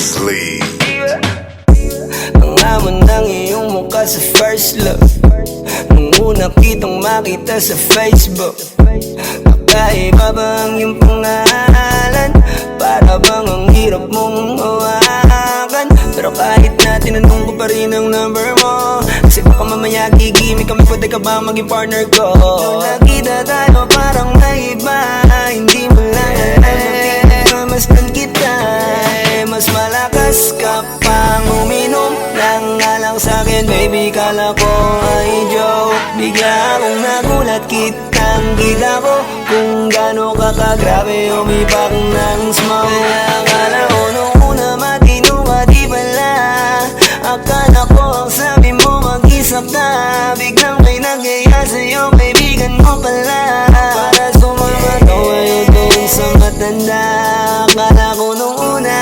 Sleep. Ang hamon ng iyong mukha sa first look, nung una kitang makita sa Facebook. Kakaiba ba ang iyong pangalan? Para bang ang hirap mong hawakan? Pero kahit na tinanong ko pa rin ang number mo, kasi baka mamaya gigimik kami, pwede ka ba maging partner ko? Nung nakita tayo parang naiba, hindi mo lang mamasdan kita. Mas malakas ka pang uminom lang nga lang sa'kin, baby, kala ko ay joke. Bigla akong nagulat, kitang-kita ko kung gaano ka kagrabe umipak ng smoke. Akala ko nung una matino ka, di pala. Akala ko ang sabi mo mag-isa ka, biglang may nagaya sa'yo, kaibigan mo pala. Para sumama to ay utong sa matanda. Akala ko nung una,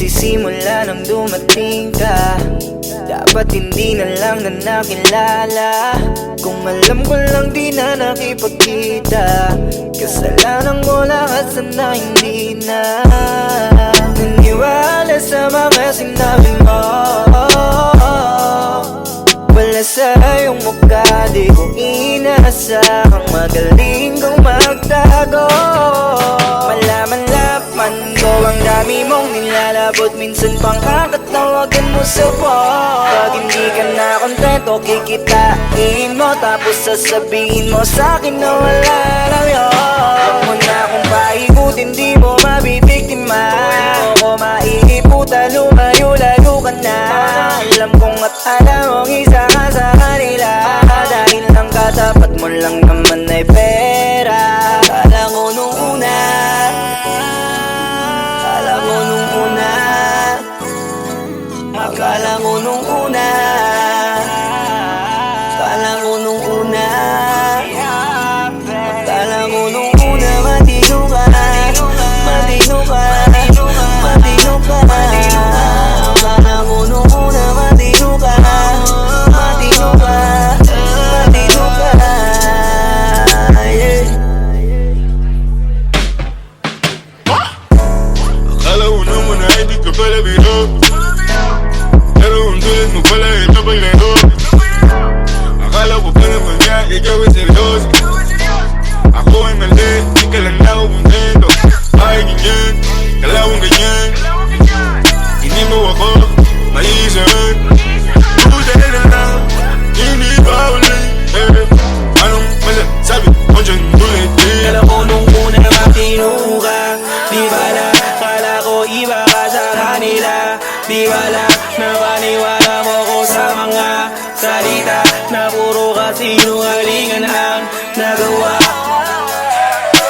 simula nang dumating ka, dapat hindi na lang na nakilala. Kung alam ko lang di na nakipagkita, kasalanan ko lahat, sana hindi na naniwala sa mga sinabi mo. Wala sa iyong mukha, di ko inasahang magaling kong magtago. Malaman-laman ko ang dami mong nilalabot, minsan pang kakatawagan mo sa phone. Pag hindi ka na kontento, kikitain mo, tapos sasabihin mo sa'kin na wala lang yun. Huwag mo na akong paikutin, di mo mabibiktima. Huwag mo ko maiiputa, lumayo-layo ka na. Alam kong at alam mong isa ka sa kanila, dahil ang katapat mo lang naman ay pera. Akala ko nung una, akala ko nung una, akala ko nung una, akala ko nung una, akala ko nung una, matino ka, matino ka, matino ka. Akala ko nung una, matino ka, matino ka, matino ka, yeah. Akala ko naman ay di ka pala biro, pero ang tulad mo pala ito pa'y laro. Akala ko pa naman niya, ikaw ay seryoso. Ako ay mali, di ka lang na ako kontento. Ay ganyan, kalawang ganyan, hindi mo ako maiisan. Buti na lang, hindi pa ulit. Anong masasabi mo dyan ulit? Kala ko nung una matino ka, di bala, kala ko iba ka sa kanila. Di bala, napaniwala mo ko sa mga salita na puro kasinungalingan ang nagawa.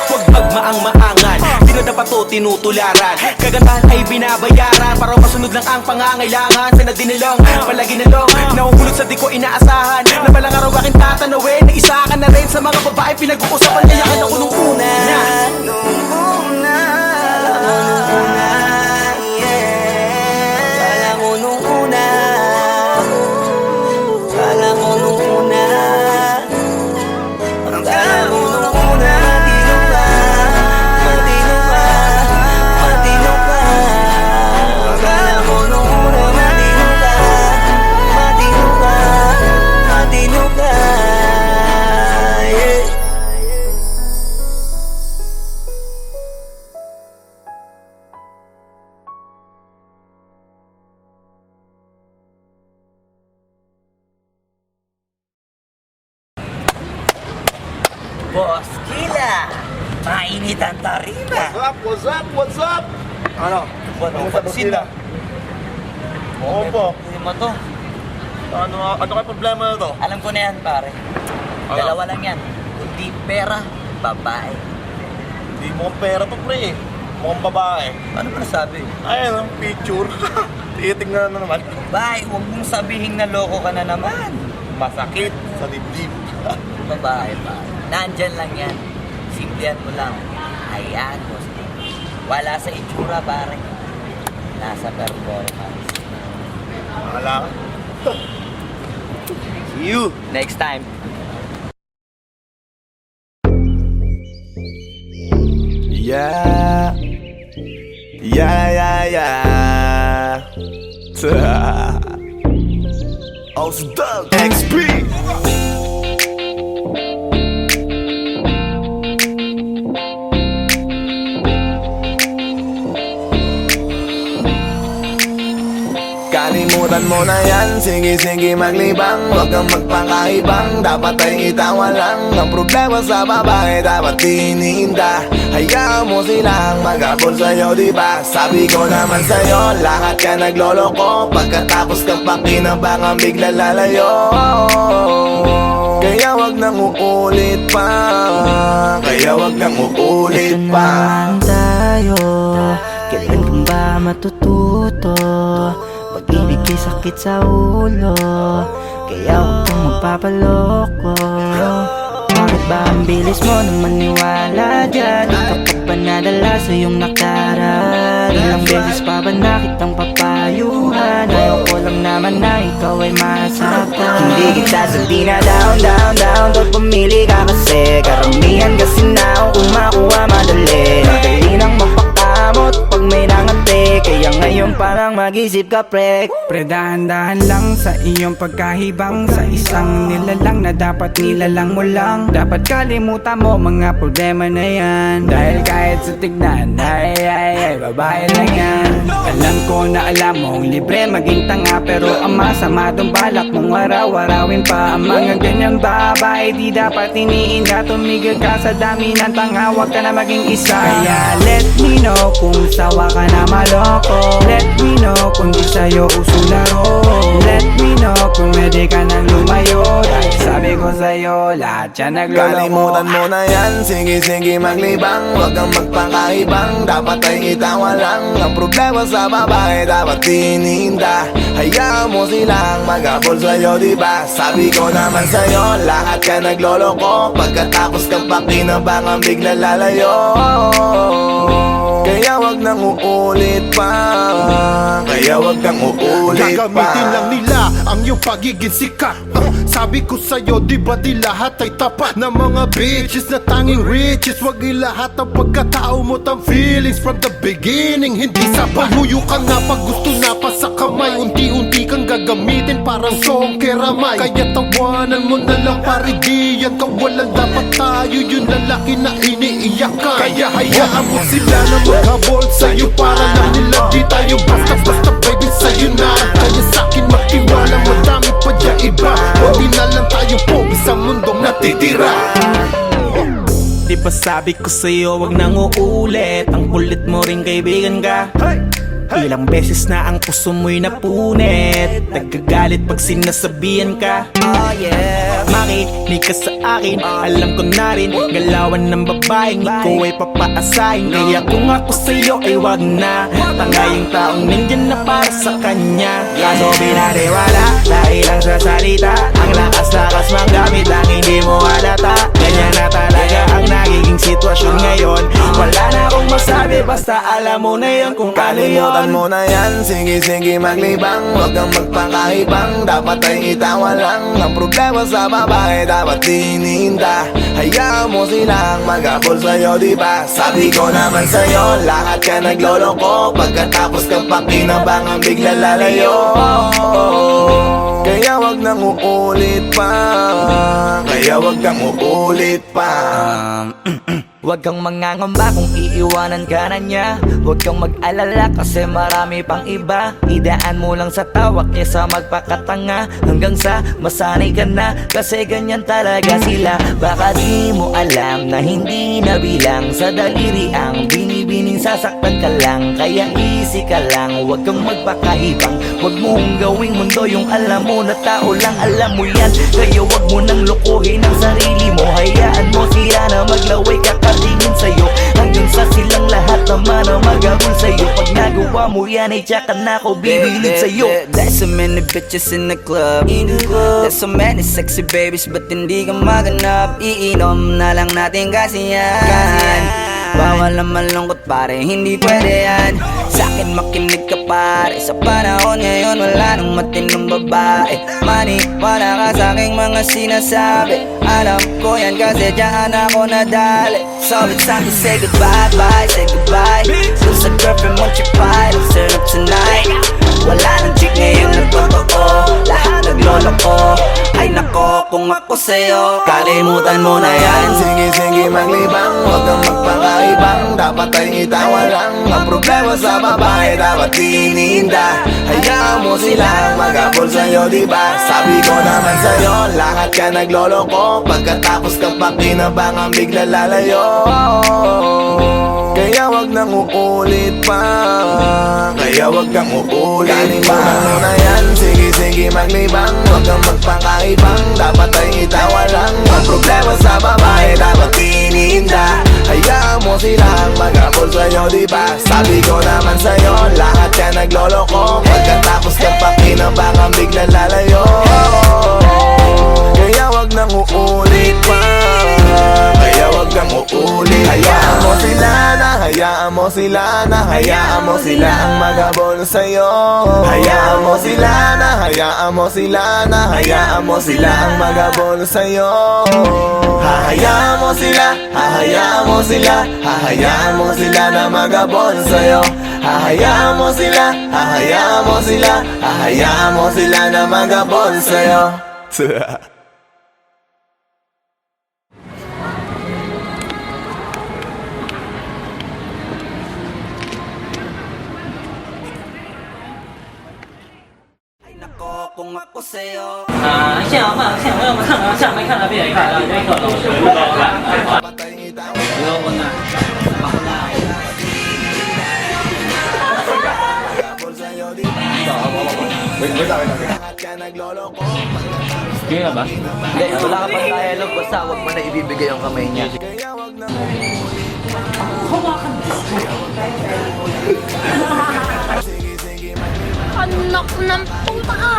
Huwag magmaang-maangan, di na dapat to tinutularan. Kagandahan ay binabayaran para masunod lang ang pangangailangan. Sana dinilong, palagi nalong, nahuhulog sa di ko inaasahan. Na palang araw aking tatanawin, na isa ka na rin sa mga babae pinag-uusapan. Kayakin ako nung una, nung una, nung una, yeah. Kala ko nung una, kala ko nung una, kala ko nung una, matino ka, matino ka, matino ka. Kala ko nung una, matino ka, matino ka, matino ka, yeah. Boss Kila, mainit ang tarima. What's up? What's up? Ano? Ano pansin na? Oo po. Hindi mo to. Ano kayo problema na to? Alam ko na yan, pare. Ano? Dalawa lang yan. Kundi pera, babae. Hindi mo pera to, pre. Mukhang babae. Ano ba nasabi? Ayan ang picture. Titingnan na naman. Bay, huwag mong sabihin na loko ka na naman. Masakit sa dibdib. Babae pa. Nandyan lang yan. Simplihan mo lang. Ayan, boss. Wala sa itsura, pare. Nasa performance. Wala ka. See you. Next time. Yeah. Osdog XP. Kalimutan mo na yan, sige maglibang. Huwag kang magpakaibang, dapat ay itawa lang. Ang problema sa babae, dapat tinihinda. Hayaan mo silang mag-abol sa'yo, diba? Sabi ko naman sa'yo, lahat ka nagloloko. Pagkatapos kang pakinabangan, bigla lalayo. Kaya wag nang uulit pa. Kaya wag nang uulit Ito pa. naman tayo, kailan kang ba matututo? Pag-ibig ay sakit sa ulo, kaya huwag kang magpapaloko. Bakit ba ang bilis mo na maniwala dyan? Di ka pa ba nadala sa iyong nakaraan? Ilang beses pa ba nakitang papayuhan? Ayoko lang naman na ikaw ay masaktan. Hindi kita sabi na down Doon pumili ka kasi karamihan kasi na kung makuha madali. Madali nang magpakamot pag may nangante, kaya ngayon parang mag-isip ka pre. Pre, dahan-dahan lang sa iyong pagkahibang. Sa isang nilalang na dapat nilalang mo lang. Dapat kalimutan mo mga problema na yan. Dahil kahit sa tignan, ay, babae lang yan. Alam ko na alam mong libre maging tanga, pero ang masama dong balak mong araw-arawin pa. Ang mga ganyang babae di dapat iniinda. Tumigil ka sa dami ng tanga, wag ka na maging isa. Kaya let me know kung sawa ka na maloko. Let me know kung di sa'yo uso laro. Let me know kung pwede ka nang lumayo. Dahil sabi ko sa'yo, lahat yan nagloloko. Kalimutan mo na yan, sige maglibang. Huwag kang magpakaibang, dapat ay itawa lang. Ang problema sa babae, dapat tinihinda. Hayaan mo silang mag-abol sa'yo, diba? Sabi ko naman sa'yo, lahat ka nagloloko. Pagkatapos kang pakinabangan, bigla lalayo. Kaya wag nang uulit pa. Kaya wag kang uulit pa. Gagamitin lang nila ang iyong pagiging sikat. Sabi ko sa'yo, di ba di lahat ay tapat na mga bitches na tanging riches? Wag ilahat ang pagkatao mo ang feelings from the beginning. Hindi sapat, huyo ka na pag gusto na pa sa kamay. Unti-unti kang gagamitin parang song keramay. Kaya tawanan mo na lang pare, di yan kawalan. Dapat tayo yung lalaki na iniiyakan. Kaya hayaan mo sila na maghabol sa'yo, para lang nila di tayo basta-basta baby sa'yo na. Kaya sa'kin magtiwala, madami pa dyan iba. Huwag na lang tayo pogi sa mundong natitira. Di ba sabi ko sa'yo, wag nang uulit. Ang kulit mo rin kaibigan ka. Ilang beses na ang puso mo'y napunit. Nagkagalit pag sinasabihan ka. Oh yeah. Makinig ka sa akin, alam ko na rin galawan ng babaeng ikaw ay papaasahin. Kaya kung ako sa'yo ay wag na. Tanga yung taong nandyan na para sa kanya. Kaso binariwala dahil lang sa salita. Ang lakas-lakas mang gamit ang hindi mo halata. Ganyan na talaga ang nagiging sitwasyon ngayon. Wala na akong masabi, basta alam mo na yun kung ano yun. Kalimutan mo na yan, sige maglibang. Huwag kang magpakaibang, dapat ay itawa lang. Ang problema sa babae, dapat tinihinda. Hayaan mo silang mag-abol sa'yo, diba? Sabi ko naman sa'yo, lahat ka nagloloko. Pagkatapos kang pakinabangan, bigla lalayo. Kaya wag nang uulit pa. Kaya wag kang uulit pa. Huwag kang mangangamba kung iiwanan ka na niya. Huwag kang mag-alala kasi marami pang iba. Idaan mo lang sa tawak niya sa magpakatanga, hanggang sa masanay ka na, kasi ganyan talaga sila. Baka di mo alam na hindi nabilang sa daliri ang binibining sasaktan ka lang. Kaya easy ka lang, huwag kang magpakahibang. Huwag mong gawing mundo yung alam mo na tao lang alam mo yan. Kaya huwag mo nang lokohin ang sarili mo. Hayaan mo sila na maglaway kakatingin sa'yo, hanggang sa silang ang lahat naman ang magabol sa'yo. Pag nagawa mo yan ay tsaka na ako bibilid sa'yo. There's so many bitches in the club. There's so many sexy babies, but hindi ka maganap. Iinom na lang natin kasi yan. Bawal na malungkot pare, hindi pwede yan. Sa'kin makinig ka pare, sa panahon ngayon wala nang matinong babae. Maniwala ka sa'king mga sinasabi, alam ko yan kasi dyan ako nadali. So it's time to say goodbye, bye, say goodbye. So sa girlfriend mo chipay, let's turn up tonight. Wala nang chick ngayon na totoo, lahat naglolo ko. Ay nako, kung ako sa'yo, kalimutan mo na yan. Sige maglibang, huwag kang magpakaibang. Dapat ay itawa lang ang problema sa babae, dapat iniinda. Hayaan mo sila mag-apol sa'yo, diba? Sabi ko naman sa'yo, lahat ka nagloloko. Pagkatapos ka pa kinabangang bigla lalayo. Kaya wag nang uulit pa, kaya wag kang uulit pa. Kalimutan mo na yan, sige maglibang. Huwag kang magpakaibang, dapat ay itawa lang ang problema sa babae, dapat iniinda. Hayaan mo silang mag-apol sa'yo, diba? Sabi ko naman sa'yo, lahat ka nagloloko. Pagkatapos ka pa kinabangang bigla lalayo. Kaya wag nang uulit pa, kaya wag kang uulit. Hayaan mo sila na, hayaan mo sila na, hayaan mo sila ang maghabol sa'yo. Hayaan mo sila na, hayaan mo sila na, hayaan mo sila ang maghabol sa'yo. Hahayaan mo sila, hahayaan mo sila, hahayaan mo sila na maghabol sa'yo. Hahayaan mo sila, hahayaan mo sila, hahayaan mo sila na maghabol sa'yo. Kung ako sa'yo, 现在嘛，现在我们看了，下面看了别人看了，这个老师不高了。不要问了。 Sige nga ba? Hindi, wala ka pang dialogue, basta wag mo na ibibigay ang kamay niya. Anak ng puta ka!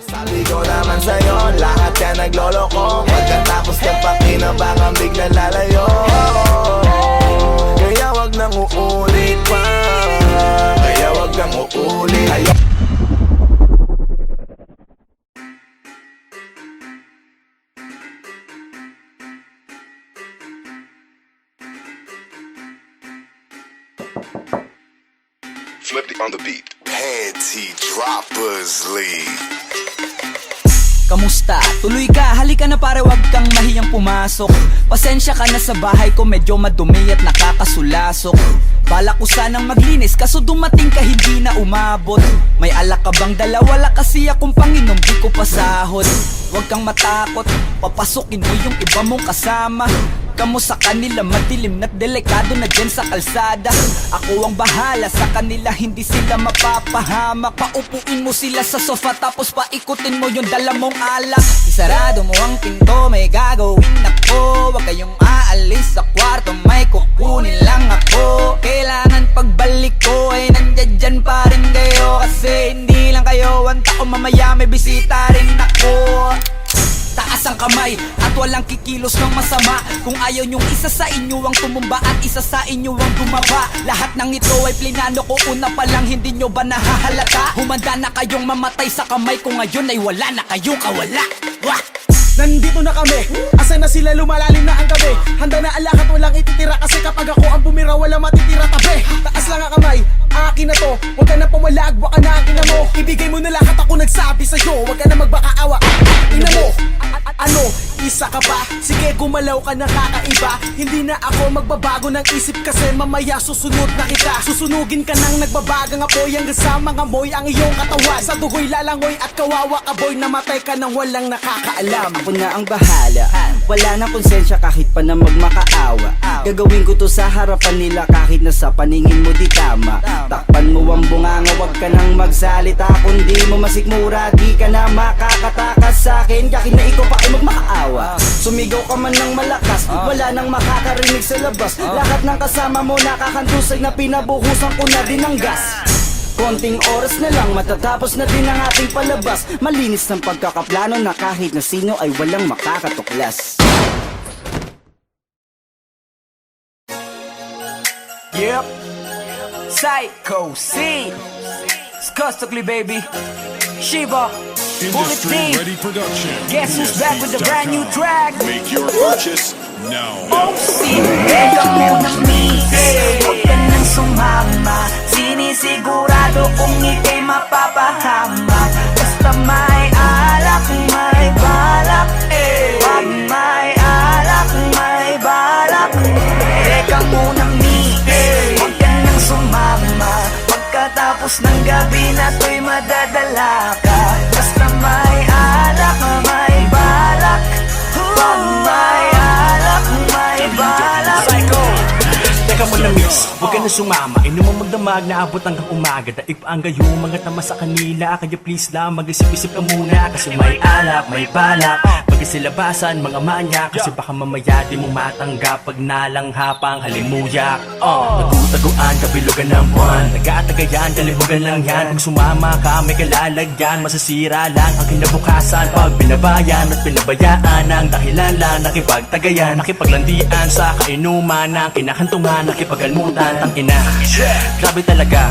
Sabi ko naman sa'yo, lahat ka nagloloko. Pagkatapos ka pa kinabangang bigla lalayo. Kaya wag nang uulit pa, kaya wag kang uulit. Flipped on the beat. Panty Droppers League. kamusta? Tuloy ka, halika na pare, wag kang mahiyang pumasok. Pasensya ka na sa bahay ko, medyo madumi at nakakasulasok. Balak ko sanang maglinis, kaso dumating ka hindi na umabot. May alak ka bang dala? Wala kasi akong panginom, di ko pasahod. Huwag kang matakot, papasukin mo yung iba mong kasama. Kamo sa kanila, madilim na't delikado na dyan sa kalsada. Ako ang bahala sa kanila, hindi sila mapapahamak. Paupuin mo sila sa sofa, tapos paikutin mo yung dala mong alak. Isarado mo ang pinto, may gagawin ako. Huwag kayong aalis sa kwarto, may kukunin lang ako. Kailangan pagbalik ko ay nandyan dyan pa rin kayo. Kasi hindi lang kayo ang tao, mamaya may bisita rin ako. Taas ang kamay at walang kikilos ng masama. Kung ayaw nyong isa sa inyo ang tumumba at isa sa inyo ang dumaba. Lahat ng ito ay plinano ko una pa lang, hindi nyo ba nahahalata? Humanda na kayong mamatay sa kamay ko ngayon ay wala na kayong kawala. Wah! Nandito na kami, asa na sila, lumalalim na ang gabi. Handa na alak at walang ititira, kasi kapag ako ang bumira wala matitira tabi. Taas lang ang kamay, akin na to. Huwag ka na pumalag, baka na akin na mo. Ibigay mo na lahat, ako nagsabi sa'yo. Huwag ka na magbakaawa, ina mo. Ano, isa ka ba? Sige, gumalaw ka na kakaiba. Hindi na ako magbabago ng isip, kasi mamaya susunod na kita. Susunugin ka ng nagbabagang apoy, hanggang sa mga moy ang iyong katawan. Sa dugoy lalangoy at kawawa ka boy, namatay ka nang walang nakakaalam. Ako na ang bahala, wala nang konsensya kahit pa na magmakaawa. Gagawin ko to sa harapan nila kahit na sa paningin mo di tama. harapan mo ang bunganga, wag ka nang magsalita. Kung di mo masikmura, di ka na makakatakas sa'kin. Yakin na ikaw pa ay magmakaawa. Sumigaw ka man ng malakas, wala nang makakarinig sa labas. Lahat ng kasama mo nakakantusay na pinabuhusan ko na din ng gas. Konting oras na lang, matatapos na din ang ating palabas. Malinis ng pagkakaplano na kahit na sino ay walang makakatuklas. Yep, Psycho C, Skustokly baby, Shiva, Bullet Industry D. Ready Production. Guess who's back with the brand new track? Make your purchase now. Ikaw munang misi, huwag ka nang sumama. Sinisigurado kung ika'y mapapahama. Basta may alak, may balak. Pag may alak, may balak. Ikaw munang misi, huwag ka nang sumama. Pagkatapos ng gabi na to'y madadala ka. Basta may alak, may balak. Pag may alak, may balak. Psycho, teka mo na miss, huwag ka na sumama. Inuman magdamag na abot hanggang umaga. Daig pa ang gayo, mga tama sa kanila. Kaya please lang, mag-isip-isip ka muna. Kasi may alak, may balak. Pag-isilabasan, mga manya. Kasi baka mamaya di mo matanggap pag nalanghapang halimuyak. Tagutaguan, kabilugan ng buwan. Taga-tagayan, kalibugan lang yan. Kung sumama ka, may kalalagyan. Masasira lang ang kinabukasan. Pag binabayan at pinabayaan ang dahilan lang nakipagtagayan. Nakipaglandian sa kainuman ng kinahantungan. Nakipag-almutan, tangina. Grabe talaga,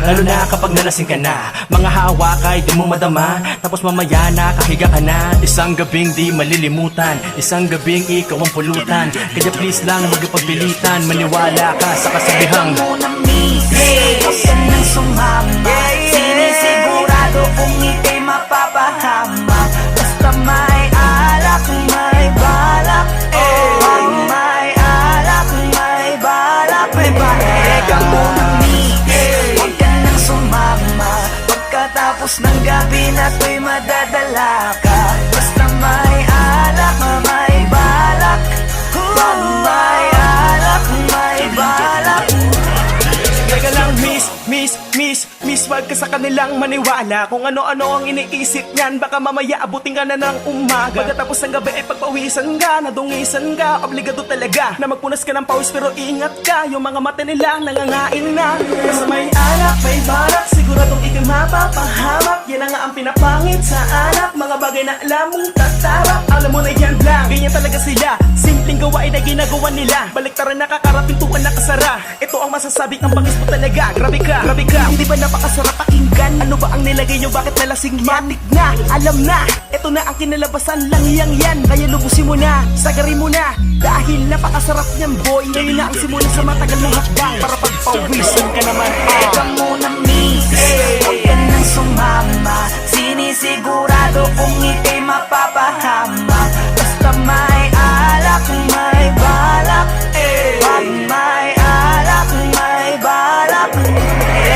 lalo na kapag nalasing ka na. Mga hawak ay di mo madama. Tapos mamaya nakahiga ka na. Isang gabing di malilimutan, isang gabing ikaw ang pulutan. Kaya please lang magpagpilitan, maniwala ka sa kasabihang. Ikaw munang misi, huwag ka nang sumama. Sinisigurado kung ika'y mapapahama. Basta may alak, may balak. Pag may alak, may balak. Ikaw munang misi, huwag ka nang sumama. Pagkatapos ng gabi na to'y madadala ka. Basta may alak, may balak. Pag may alak, may balak. Teka lang miss, wag ka sa kanilang maniwala. Kung ano-ano ang iniisip niyan, baka mamaya abutin ka na ng umaga. Pagkatapos ng gabi ay pagpawisan ka, nadungisan ka. Obligado talaga na magpunas ka ng pawis, pero ingat ka, yung mga mata nila nangangain na. Kasi may alak, may balak, siguradong ikay mapapahamak. Yan na nga ang pinapangit sa alak, mga bagay na alam mong tatarap. Alam mo na yan lang, ganyan talaga sila. Simpleng gawain na ginagawa nila. Baliktaran nakakarating tuwan nakasara. Ito ang masasabi ng bangis mo talaga. Grabe ka, hindi ba napakasarap pakinggan? Ano ba ang nilagay nyo, bakit nalasing yan? Matik na, alam na, ito na ang kinalabasan lang yan. Kaya lubusin mo na, sagarin mo na. Dahil napakasarap niyan boy. Ngayon na ang simula sa matagal ng hakbang. Para pagpawisan ka naman. Ikaw munang misi, huwag ka nang sumama. Sinisigurado kung ika'y mapapahama. Basta may alak, may balak. Pag may alak, may balak.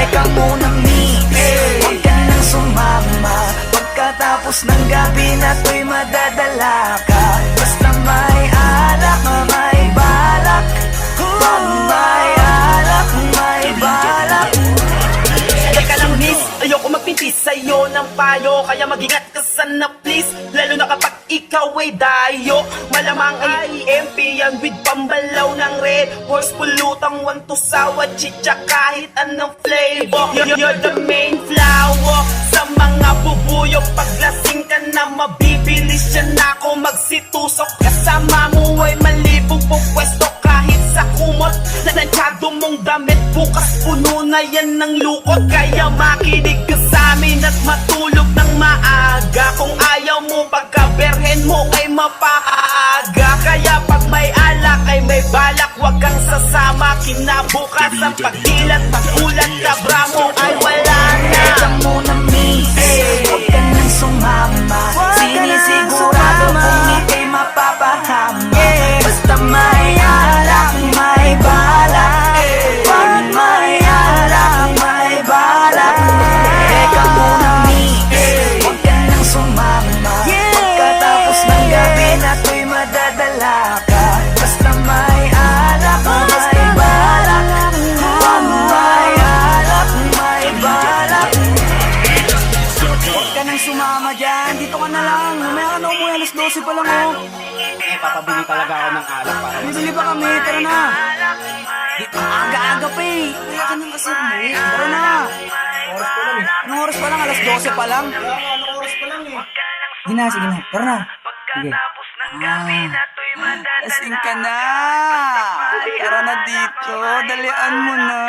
Ikaw munang misi, huwag ka nang sumama. Pagkatapos ng gabi na to'y madadala ka. Basta may alak, may balak. Pag may alak, may balak. Teka lang miss, ayoko magpintis sa'yo ng payo. Kaya mag-ingat ka sana please, lalo na kapag ikaw ay dayo. Malamang ay EMP yan with pambalaw ng red horse. Pulutang want to sawa, chicha kahit anong flavor. You're the main flower sa mga bubuyo. Paglasing ka na mabibilis yan ako magsitusok. Kasama mo ay malibog po pwesto kahit sa kumot. Nanansyado mong damit bukas puno na yan ng lukot. Kaya makinig ka sa amin at matulog ng maaga. Kung ayaw mo pagkaberhen mo ay mapaaga. Kaya pag may alak ay may balak, wag kang sasama. Kinabukas ang pagdilat, pagulat, kabra mo ay wala na. Ikaw munang misi, huwag ka nang sumama. Sinisigurado kung ika'y mapapahama. Basta may alak, may balak. Pag may alak, may balak. Ikaw munang misi, huwag ka nang sumama. Pagkatapos ng gabi na to'y madadala ka. Basta may alak, may balak. Pag may alak, 12 pa lang oh. Papabili talaga ako ng alak para Bibili pa kami, tara na. Aga-aga pa eh. Kaya ka nang kasi mo. Tara na. oras pa lang eh. Anong oras pa lang? Alas 12 pa lang. Anong oras pa lang eh? Sige na, tara na. Sige. Lasing ka na. Tara na dito. Dalian mo na.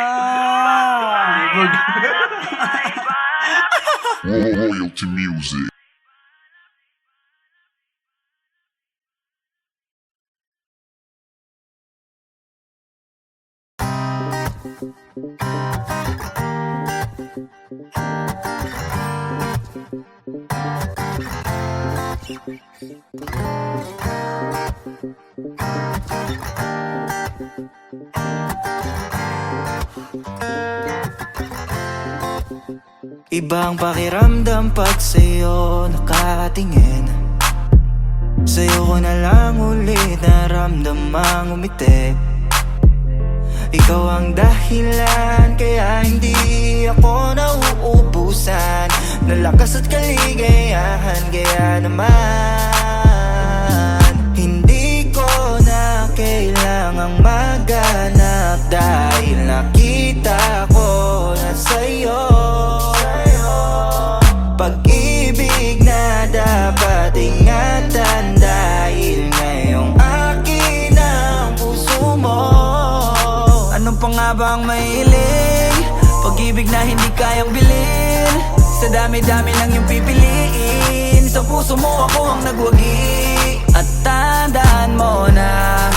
Royalty music. Ibang pakiramdam pag sa'yo nakatingin. Sa'yo ko na lang ulit naramdamang umiti. Ikaw ang dahilan kaya hindi ako nauubusan ng lakas at kaligayahan. Kaya naman hindi ko na kailangang maghanap dahil nakita ko na sa'yo pag-ibig na dapat ingatan dahil ngayong akin ang puso mo. Anong pa nga ba ang mahiling? Pag-ibig na hindi kayang bilhin. Sa dami-dami lang yung pipiliin. Sa puso mo ako ang nagwagi. At tandaan mo na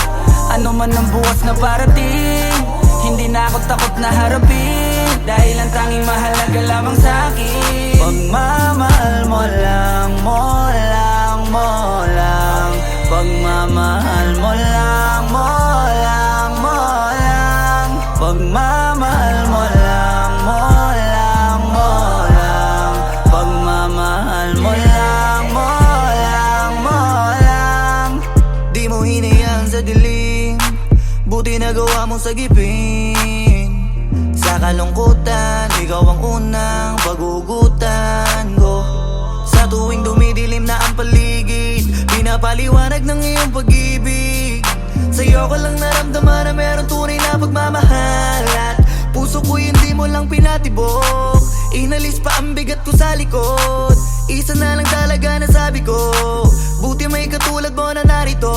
ano man ang bukas na parating, hindi na ako takot na harapin dahil ang tanging mahalaga lamang sa'kin pagmamahal mo lang, mo lang, mo lang. Pagmamahal mo lang, mo lang, mo lang. Pagmamahal mo lang, mo lang, mo lang. Pagmamahal mo lang, mo lang, mo lang. Di mo hinayang sa dilim, buti nagawa mong sagipin. Sa kalungkutan, ikaw ang unang pagugutan ko. Sa tuwing dumidilim na ang paligid, pinapaliwanag ng iyong pag-ibig. Sa'yo ko lang naramdaman na meron tunay na pagmamahal. At puso ko hindi mo lang pinatibok. Inalis pa ang bigat ko sa likod. Isa na lang talaga na sabi ko, buti may katulad mo na narito.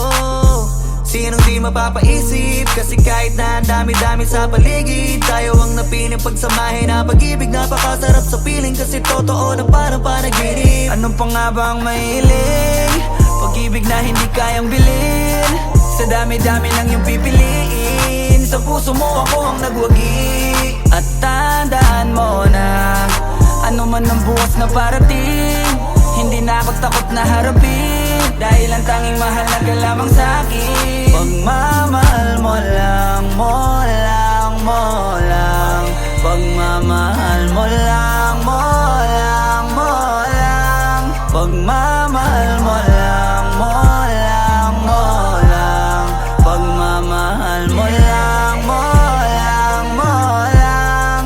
Sinong di mapapaisip? Kasi kahit na ang dami-dami sa paligid, tayo ang napiling pagsamahin na pag-ibig. Napakasarap sa piling kasi totoo na parang panaginip. Anong pa nga ba ang mahiling? Pag-ibig na hindi kayang bilhin. Sa dami-dami lang yung pipiliin. Sa puso mo ako ang nagwagi. At tandaan mo na ano man ang bukas na parating, hindi na ako takot na harapin dahil ang tanging mahalaga lamang sa'kin pagmamahal mo lang, mo lang, mo lang. Pagmamahal mo lang, mo lang, mo lang. Pagmamahal mo lang, mo lang, mo lang. Pagmamahal mo lang, mo lang, mo lang.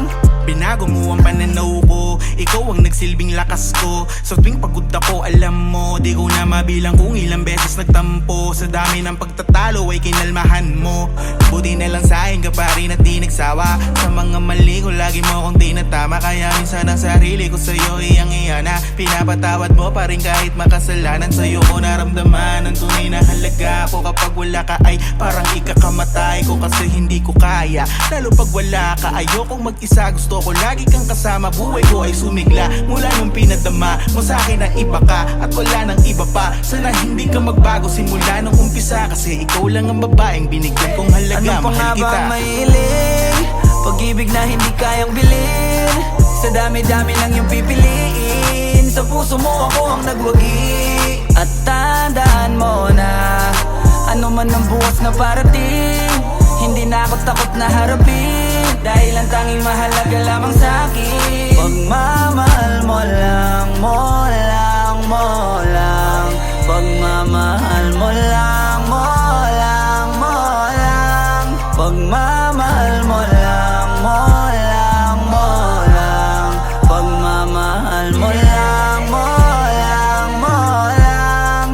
Binago mo ang pananaw ko, ikaw ang nagsilbing lakas ko. Sa tuwing pagod ako, alam mo, di ko na mabilang kung ilang beses nagtampo. Sa dami ng pagtatalo ay kinalmahan mo. Buti na lang sa'kin ka pa rin at di nagsawa. Sa mga mali ko, lagi mo akong tinatama. Kaya minsan ang sarili ko sa'yo iyang iyana. Pinapatawad mo pa rin kahit makasalanan. Sa'yo ko naramdaman ang tunay na halaga ko. Kapag wala ka ay parang ikakamatay ko kasi hindi ko kaya. Lalo pag wala ka, ayokong mag-isa. Gusto ko lagi kang kasama. Buhay ko ay sumigla mula nung pinadama mo sa'kin na iba ka at wala nang iba pa. Sana hindi ka magbago simula nung umpisa kasi ikaw lang ang babaeng binigyan kong halaga. Ano pa nga Mahal kita. ba ang mahiling? Pag-ibig na hindi kayang bilhin. Sa dami-dami lang yung pipiliin. Sa puso mo ako ang nagwagi. At tandaan mo na ano man ang bukas na parating, hindi na ako takot na harapin dahil ang tanging mahalaga lamang sa'kin pagmamahal mo lang, mo lang, mo lang. Pagmamahal mo lang, mo lang, mo lang. Pagmamahal mo lang, mo lang, mo lang. Pagmamahal mo lang, mo lang, mo lang.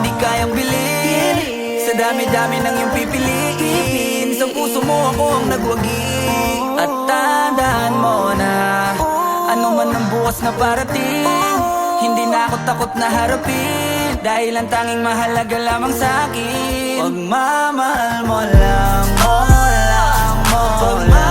hindi kayang bilhin. Sa dami-dami ng iyong pipiliin, sa puso mo ako ang nagwagi. At tandaan mo na ano man ang bukas na parating, hindi na ako takot na harapin, dahil ang tanging mahalaga lamang sa'kin, pagmamahal mo lang, mo lang, mo lang.